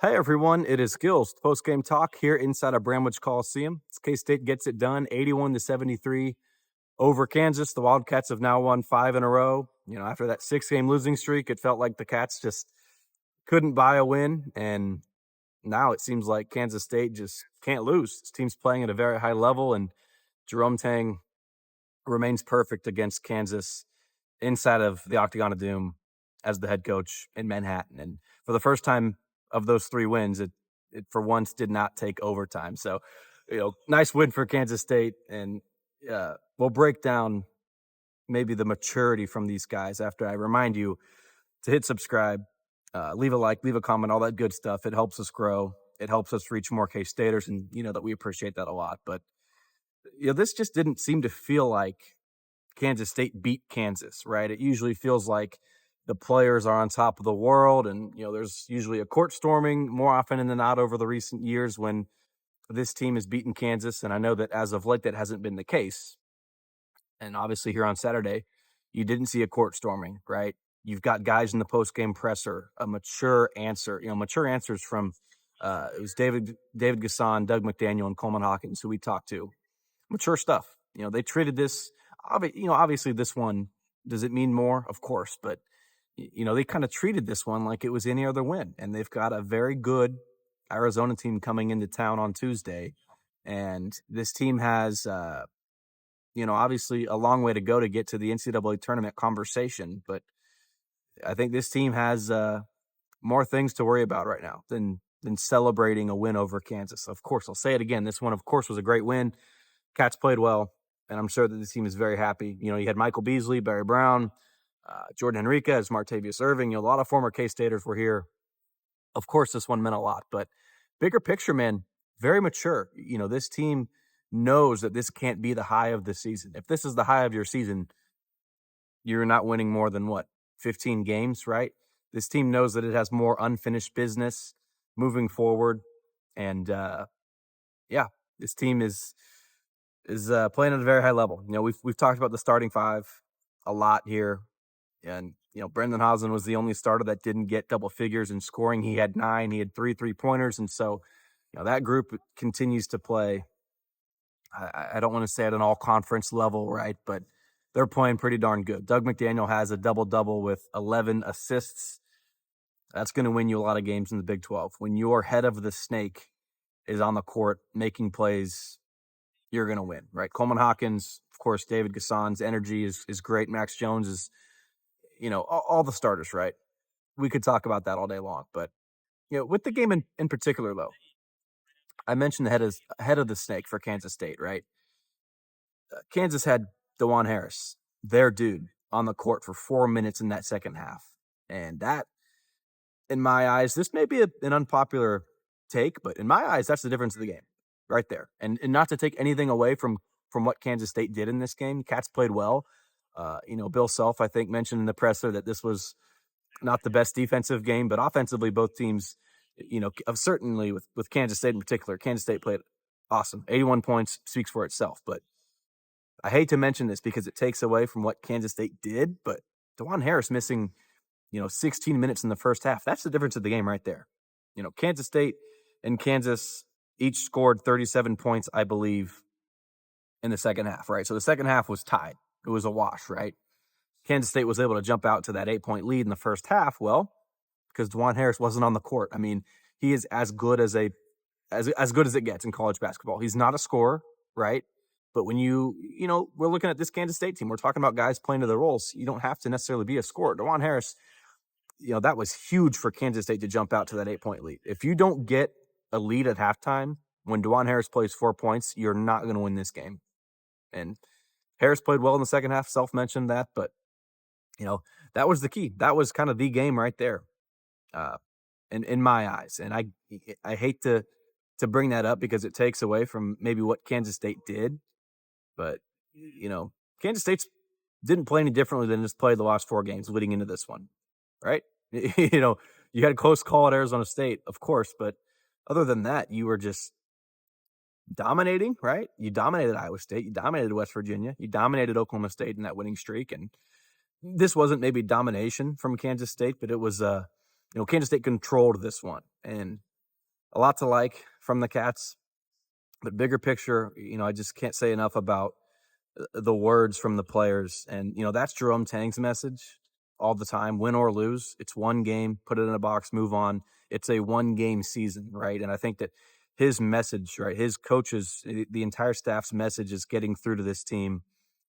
Hey everyone, it is Gills post-game talk here inside of Bramlage Coliseum. K-State gets it done 81-73 over Kansas. The Wildcats have now won 5 in a row. After that 6-game losing streak, it felt like the Cats just couldn't buy a win, and now it seems like Kansas State just can't lose. This team's playing at a very high level, and Jerome Tang remains perfect against Kansas inside of the Octagon of Doom as the head coach in Manhattan. And for the first time of those 3 wins, it for once did not take overtime. So, nice win for Kansas State. And we'll break down maybe the maturity from these guys after I remind you to hit subscribe, leave a like, leave a comment, all that good stuff. It helps us grow. It helps us reach more K-Staters, and that we appreciate that a lot. But this just didn't seem to feel like Kansas State beat Kansas, right? It usually feels like the players are on top of the world, and there's usually a court storming more often than not over the recent years when this team has beaten Kansas. And I know that as of late that hasn't been the case. And obviously here on Saturday, you didn't see a court storming, right? You've got guys in the post-game presser, a mature answer, mature answers from it was David Gasson, Doug McDaniel, and Coleman Hawkins, who we talked to. Mature stuff. They treated this, obviously this one, does it mean more? Of course, but they kind of treated this one like it was any other win, and they've got a very good Arizona team coming into town on Tuesday, and this team has, obviously a long way to go to get to the NCAA tournament conversation, but I think this team has more things to worry about right now than celebrating a win over Kansas. Of course, I'll say it again. This one, of course, was a great win. Cats played well, and I'm sure that the team is very happy. You had Michael Beasley, Barry Brown, Jordan Henriquez, Martavius Irving. A lot of former K-Staters were here. Of course, this one meant a lot, but bigger picture, man, very mature. This team knows that this can't be the high of the season. If this is the high of your season, you're not winning more than 15 games, right? This team knows that it has more unfinished business moving forward, and this team is playing at a very high level. We've talked about the starting 5 a lot here, and Brendan Hazen was the only starter that didn't get double figures in scoring. He had 9. He had 3 3-pointers, and so that group continues to play. I don't want to say at an all-conference level, right? But they're playing pretty darn good. Doug McDaniel has a double-double with 11 assists. That's going to win you a lot of games in the Big 12. When your head of the snake is on the court making plays, you're going to win, right? Coleman Hawkins, of course, David Gasson's energy is great. Max Jones is, all the starters, right? We could talk about that all day long. But, with the game in particular, though, I mentioned the head of the snake for Kansas State, right? Kansas had DeJuan Harris, their dude, on the court for 4 minutes in that second half. And that, in my eyes, this may be an unpopular take, but in my eyes, that's the difference of the game right there. And not to take anything away from what Kansas State did in this game. Cats played well. Bill Self, I think, mentioned in the presser that this was not the best defensive game, but offensively, both teams, certainly with Kansas State in particular, Kansas State played awesome. 81 points speaks for itself. But I hate to mention this because it takes away from what Kansas State did, but DeJuan Harris missing, 16 minutes in the first half. That's the difference of the game right there. Kansas State and Kansas each scored 37 points, I believe, in the second half, right? So the second half was tied. It was a wash, right? Kansas State was able to jump out to that 8-point lead in the first half. Well, because DeJuan Harris wasn't on the court. I mean, he is as good as as good as it gets in college basketball. He's not a scorer, right? But when we're looking at this Kansas State team, we're talking about guys playing to their roles. You don't have to necessarily be a scorer. DeJuan Harris, that was huge for Kansas State to jump out to that 8-point lead. If you don't get a lead at halftime, when DeJuan Harris plays 4 points, you're not going to win this game. And Harris played well in the second half. Self mentioned that, but that was the key. That was kind of the game right there, in my eyes. And I hate to bring that up because it takes away from maybe what Kansas State did, but Kansas State didn't play any differently than just played the last 4 games leading into this one, right? You had a close call at Arizona State, of course, but other than that, you were just dominating, right? You dominated Iowa State, you dominated West Virginia, you dominated Oklahoma State in that winning streak, and this wasn't maybe domination from Kansas State, but it was Kansas State controlled this one, and a lot to like from the Cats, but bigger picture, I just can't say enough about the words from the players. And, that's Jerome Tang's message all the time: win or lose, it's one game, put it in a box, move on. It's a one game season, right? And I think that his message, right, his coaches, the entire staff's message is getting through to this team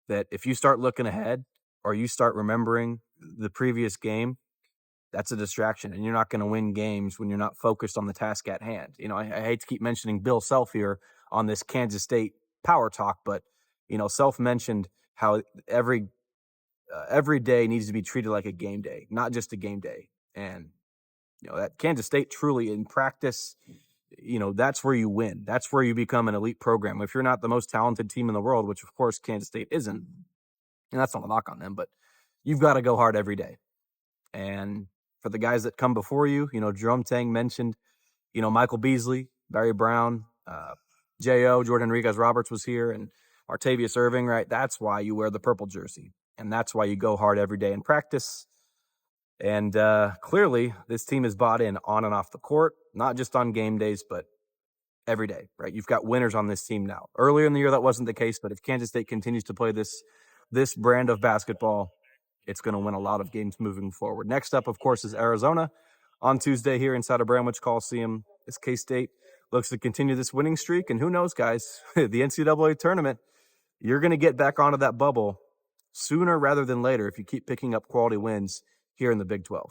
that if you start looking ahead or you start remembering the previous game, that's a distraction, and you're not going to win games when you're not focused on the task at hand. I hate to keep mentioning Bill Self here on this Kansas State power talk, but Self mentioned how every day needs to be treated like a game day, not just a game day. And that Kansas State truly in practice, that's where you win. That's where you become an elite program. If you're not the most talented team in the world, which of course Kansas State isn't, and that's not a knock on them, but you've got to go hard every day. And for the guys that come before you, Jerome Tang mentioned, Michael Beasley, Barry Brown, J.O., Jordan Enriquez-Roberts was here, and Martavius Irving, right? That's why you wear the purple jersey, and that's why you go hard every day in practice. And clearly, this team is bought in on and off the court, not just on game days, but every day, right? You've got winners on this team now. Earlier in the year, that wasn't the case, but if Kansas State continues to play this brand of basketball, it's going to win a lot of games moving forward. Next up, of course, is Arizona on Tuesday here inside of Bramlage Coliseum. As K-State looks to continue this winning streak, and who knows, guys, the NCAA tournament, you're going to get back onto that bubble sooner rather than later if you keep picking up quality wins here in the Big 12.